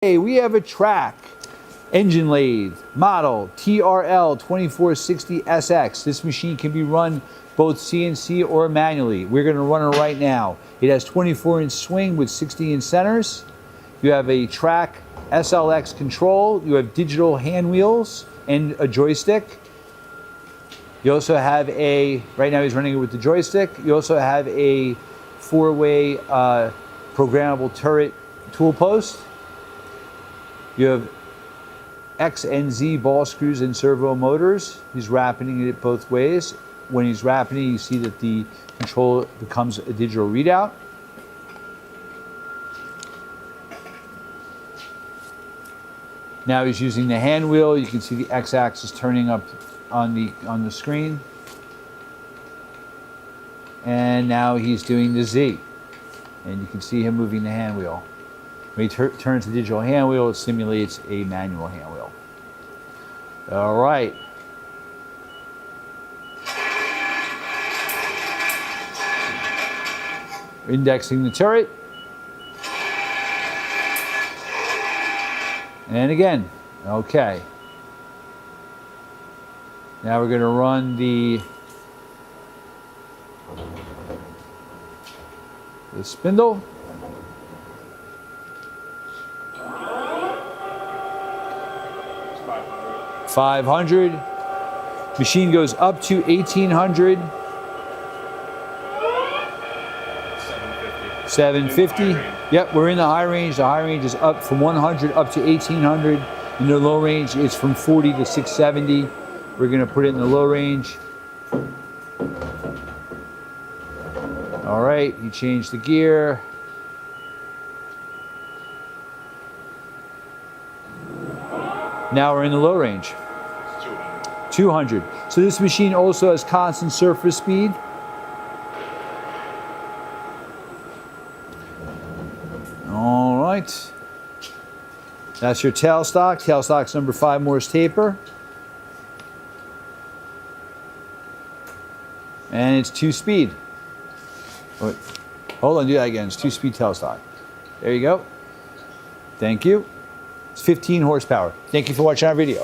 Hey, we have a track engine lathe model TRL 2460SX. This machine can be run both CNC or manually. We're going to run it right now. It has 24-inch swing with 60-inch centers. You have a track SLX control. You have digital hand wheels and a joystick. You also have right now he's running it with the joystick. You also have a 4-way programmable turret tool post. You have X and Z ball screws and servo motors. He's wrapping it both ways. When he's wrapping it, you see that the control becomes a digital readout. Now he's using the hand wheel. You can see the X axis turning up on the screen. And now he's doing the Z. And you can see him moving the hand wheel. When he turns the digital hand wheel, it simulates a manual hand wheel. All right. Indexing the turret. And again, okay. Now we're going to run the spindle. 500. Machine goes up to 1800. 750. Yep, we're in the high range. The high range is up from 100 up to 1800. In the low range, it's from 40 to 670. We're going to put it in the low range. All right, you change the gear. Now we're in the low range. 200. So this machine also has constant surface speed. All right. That's your tailstock. Tailstock's number 5 Morse taper. And it's 2-speed. Wait, hold on, do that again. It's 2-speed tailstock. There you go. Thank you. It's 15 horsepower. Thank you for watching our video.